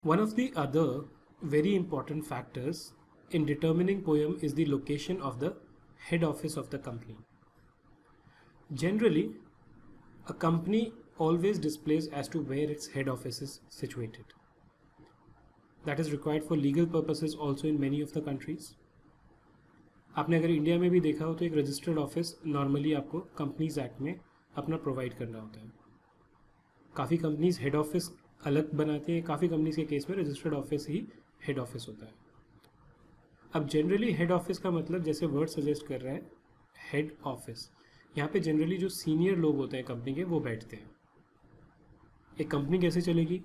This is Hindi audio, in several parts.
One of the other very important factors in determining POEM is the location of the head office of the company. Generally, a company always displays as to where its head office is situated. That is required for legal purposes also in many of the countries. आपने अगर इंडिया में भी देखा हो तो एक रजिस्टर्ड ऑफिस नॉर्मली आपको कंपनीज एक्ट में अपना प्रोवाइड करना होता है. काफ़ी कंपनीज हेड ऑफिस अलग बनाते हैं, काफ़ी कंपनीज के केस में रजिस्टर्ड ऑफिस ही हेड ऑफिस होता है. अब जनरली हेड ऑफिस का मतलब जैसे वर्ड सजेस्ट कर रहा है हेड ऑफिस, यहाँ पे जनरली जो सीनियर लोग होते हैं कंपनी के वो बैठते हैं. एक कंपनी कैसे चलेगी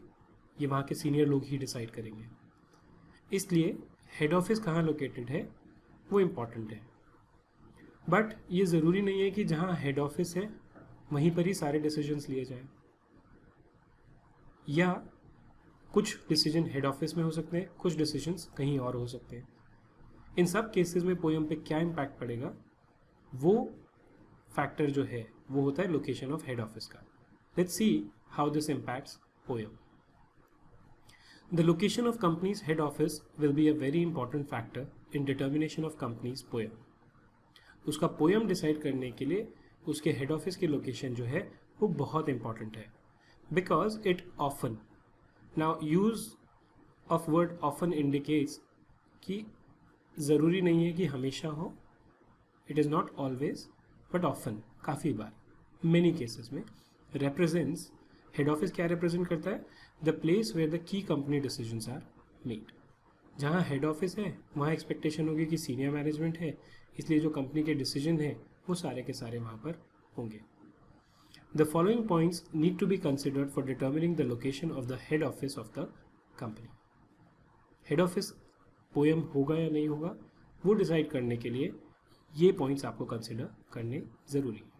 ये वहाँ के सीनियर लोग ही डिसाइड करेंगे. इसलिए हेड ऑफिस कहाँ लोकेटेड है वो इम्पॉर्टेंट है. बट ये ज़रूरी नहीं है कि जहाँ हेड ऑफिस है वहीं पर ही सारे डिसीजंस लिए जाएं. या कुछ डिसीजन हेड ऑफिस में हो सकते हैं, कुछ डिसीजंस कहीं और हो सकते हैं. इन सब केसेस में पोएम पे क्या इम्पैक्ट पड़ेगा वो फैक्टर जो है वो होता है लोकेशन ऑफ हेड ऑफिस का. Let's see how this impacts poem. The location of company's head office will be a very important factor in determination of company's poem. उसका पोएम डिसाइड करने के लिए उसके हेड ऑफिस की लोकेशन जो है वो बहुत इंपॉर्टेंट है. Because it often, now use of word often indicates कि ज़रूरी नहीं है कि हमेशा हो. It is not always but often, काफ़ी बार, मेनी केसेस में represents, हेड ऑफिस क्या रिप्रेजेंट करता है? The place where the key company decisions are made. जहाँ हेड ऑफिस है वहाँ एक्सपेक्टेशन होगी कि सीनियर मैनेजमेंट है, इसलिए जो कंपनी के डिसीजन है वो सारे के सारे वहाँ पर होंगे. The following points need to be considered for determining the location of the head office of the company. Head office POEM होगा या नहीं होगा वो डिसाइड करने के लिए ये पॉइंट्स आपको कंसिडर करने ज़रूरी है.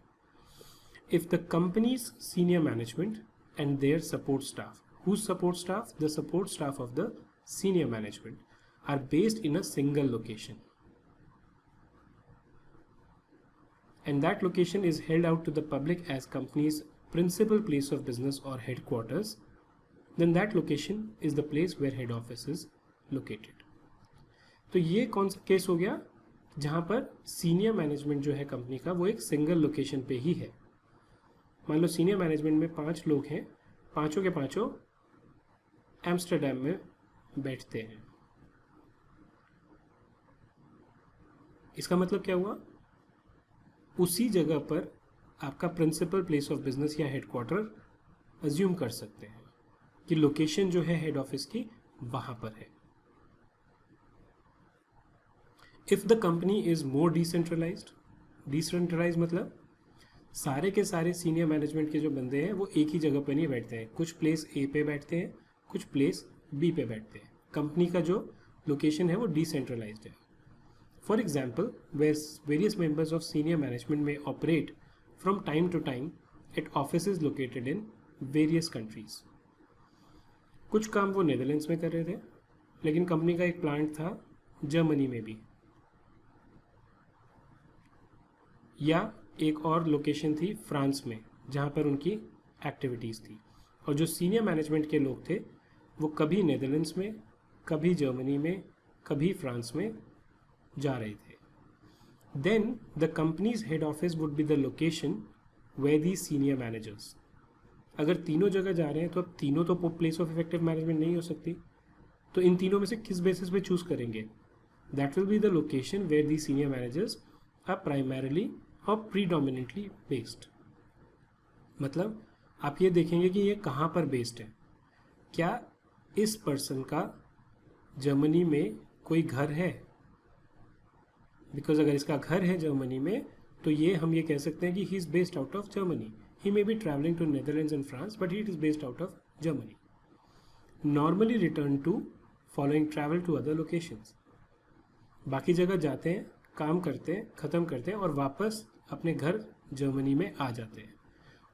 If the company's senior management and their support staff, whose support staff? The support staff of the senior management are based in a single location, and that location is held out to the public as company's principal place of business or headquarters, then that location is the place where head office is located. तो ये कौन सा केस हो गया जहाँ पर सीनियर मैनेजमेंट जो है कंपनी का वो एक सिंगल लोकेशन पे ही है. मान लो सीनियर मैनेजमेंट में 5 लोग हैं, पांचों के पांचों एम्स्टरडैम में बैठते हैं. इसका मतलब क्या हुआ? उसी जगह पर आपका प्रिंसिपल प्लेस ऑफ बिजनेस या हेडक्वार्टर अज्यूम कर सकते हैं कि लोकेशन जो है हेड ऑफिस की वहां पर है. If the company is more decentralised मतलब सारे के सारे सीनियर मैनेजमेंट के जो बंदे हैं वो एक ही जगह पर नहीं बैठते हैं. कुछ प्लेस ए पे बैठते हैं, कुछ प्लेस बी पे बैठते हैं. कंपनी का जो लोकेशन है वो डिसेंट्रलाइज्ड है. For example, various members of senior management में operate from time to time at offices located in various countries. कुछ काम वो नेदरलैंड्स में कर रहे थे, लेकिन कंपनी का एक प्लांट था जर्मनी में भी, या एक और लोकेशन थी फ्रांस में जहाँ पर उनकी एक्टिविटीज़ थी. और जो सीनियर मैनेजमेंट के लोग थे वो कभी नेदरलैंड्स में, कभी जर्मनी में, कभी फ्रांस में जा रहे थे. Then the company's head office would be the location where the senior managers. अगर तीनों जगह जा रहे हैं तो अब तीनों तो प्लेस ऑफ इफेक्टिव मैनेजमेंट नहीं हो सकती, तो इन तीनों में से किस बेसिस पे चूज करेंगे? That will be the location where the senior managers are primarily और प्रीडोमिनेंटली बेस्ड. मतलब आप ये देखेंगे कि ये कहाँ पर बेस्ड है. क्या इस पर्सन का जर्मनी में कोई घर है? बिकॉज अगर इसका घर है जर्मनी में तो ये हम ये कह सकते हैं कि he is based out of Germany. He may be travelling to Netherlands and France but he is based out of Germany. Normally return to following travel to other locations. बाकी जगह जाते हैं, काम करते हैं, ख़त्म करते हैं और वापस अपने घर जर्मनी में आ जाते हैं.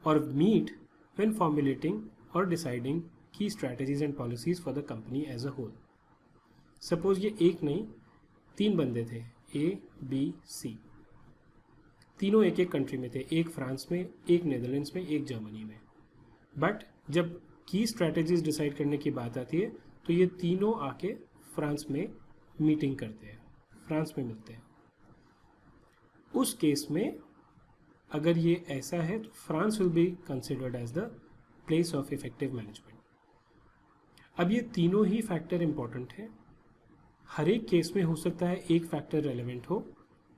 और मीट व्हेन फॉर्मुलेटिंग और डिसाइडिंग की strategies and policies for the company as a whole. Suppose ये एक नहीं 3 बंदे थे, ए बी सी, तीनों एक एक कंट्री में थे, एक फ्रांस में, एक नेदरलैंड्स में, एक जर्मनी में. बट जब की स्ट्रैटेजीज डिसाइड करने की बात आती है तो ये तीनों आके फ्रांस में मीटिंग करते हैं, फ्रांस में मिलते हैं। उस केस में अगर ये ऐसा है तो France will be considered as the place of effective management. अब ये तीनों ही फैक्टर इंपॉर्टेंट है। हर एक केस में हो सकता है एक फैक्टर रेलेवेंट हो,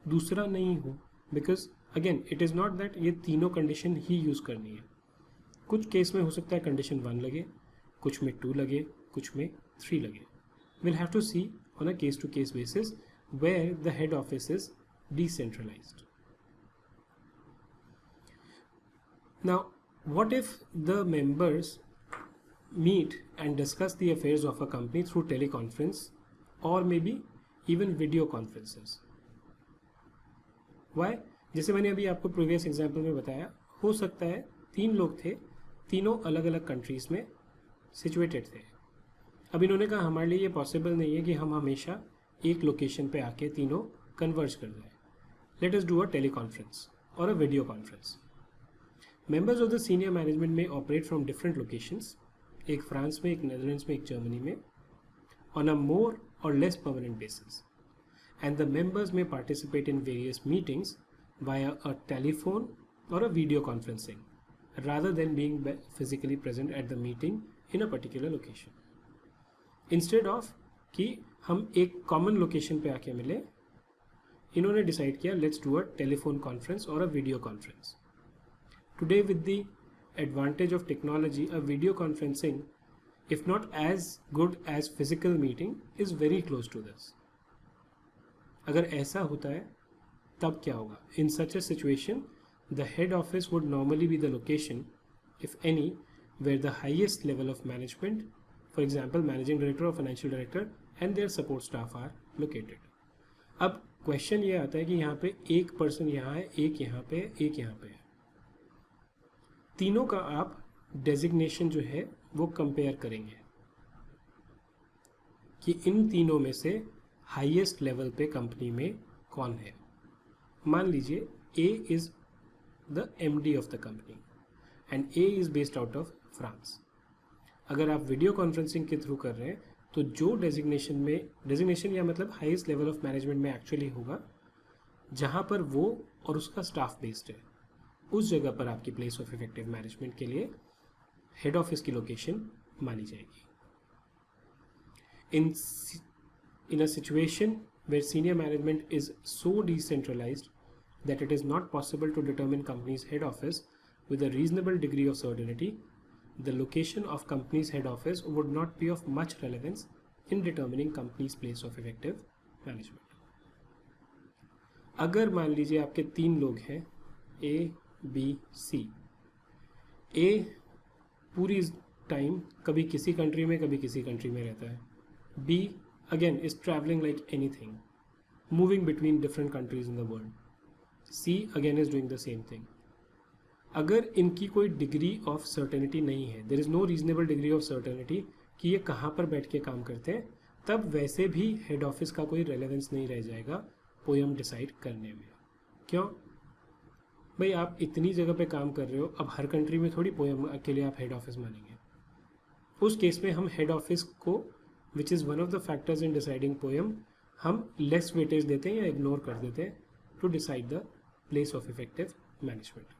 दूसरा नहीं हो, because again it is not that ये तीनों कंडीशन ही यूज़ करनी है। कुछ केस में हो सकता है कंडीशन 1 लगे, कुछ में 2 लगे, कुछ में 3 लगे। Will have to see on a case to case basis where the head office is decentralised. Now what if the members meet and discuss the affairs of a company through teleconference or maybe even video conferences? Why? जैसे मैंने अभी आपको प्रीवियस एग्जाम्पल में बताया, हो सकता है 3 लोग थे, तीनों अलग अलग कंट्रीज में सिचुएटेड थे। अब इन्होंने कहा हमारे लिए ये पॉसिबल नहीं है कि हम हमेशा एक लोकेशन पे आके तीनों कन्वर्ज कर जाए, let us do a teleconference और a video conference. Members of the senior management may operate from different locations, एक फ्रांस में, एक नेदरलैंड्स में, एक जर्मनी में, on a more or less permanent basis, and the members may participate in various meetings via a telephone or a video conferencing rather than being physically present at the meeting in a particular location. Instead of कि हम एक common location पे आके मिले, इन्होंने डिसाइड किया let's do a telephone conference or a video conference. Today, with the advantage of technology, a video conferencing, if not as good as physical meeting, is very close to this. अगर ऐसा होता है तब क्या होगा? In such a situation, the head office would normally be the location, if any, where the highest level of management, for example, managing director or financial director, and their support staff are located. अब क्वेश्चन ये आता है कि यहाँ पे एक पर्सन यहाँ है, एक यहाँ पे है, एक यहाँ पे है। तीनों का आप डेजिग्नेशन जो है वो कंपेयर करेंगे कि इन तीनों में से हाईएस्ट लेवल पे कंपनी में कौन है। मान लीजिए A is the MD of the company and A is based out of France. अगर आप वीडियो कॉन्फ्रेंसिंग के थ्रू कर रहे हैं तो जो डेजिग्नेशन या मतलब हाईएस्ट लेवल ऑफ मैनेजमेंट में एक्चुअली होगा, जहां पर वो और उसका स्टाफ बेस्ड है, उस जगह पर आपकी प्लेस ऑफ इफेक्टिव मैनेजमेंट के लिए हेड ऑफिस की लोकेशन मानी जाएगी। In a situation where senior management is so decentralised that it is not possible to determine company's head office with a reasonable degree of certainty, the location of company's head office would not be of much relevance in determining company's place of effective management. अगर मान लीजिए आपके 3 लोग हैं, ए बी सी। ए पूरी टाइम कभी किसी कंट्री में कभी किसी कंट्री में रहता है। B again is travelling like anything, moving between different countries in the world. C again is doing the same thing. अगर इनकी कोई डिग्री ऑफ सर्टेनिटी नहीं है, there is no reasonable degree of certainty कि ये कहाँ पर बैठ के काम करते हैं, तब वैसे भी हेड ऑफिस का कोई रेलेवेंस नहीं रह जाएगा पोएम डिसाइड करने में। क्यों भाई, आप इतनी जगह पे काम कर रहे हो, अब हर कंट्री में थोड़ी पोएम के लिए आप हेड ऑफिस मानेंगे। उस केस में हम हेड ऑफिस को, which is one of the factors in deciding POEM, हम लेस वेटेज देते हैं या इग्नोर कर देते हैं to decide the place of effective management.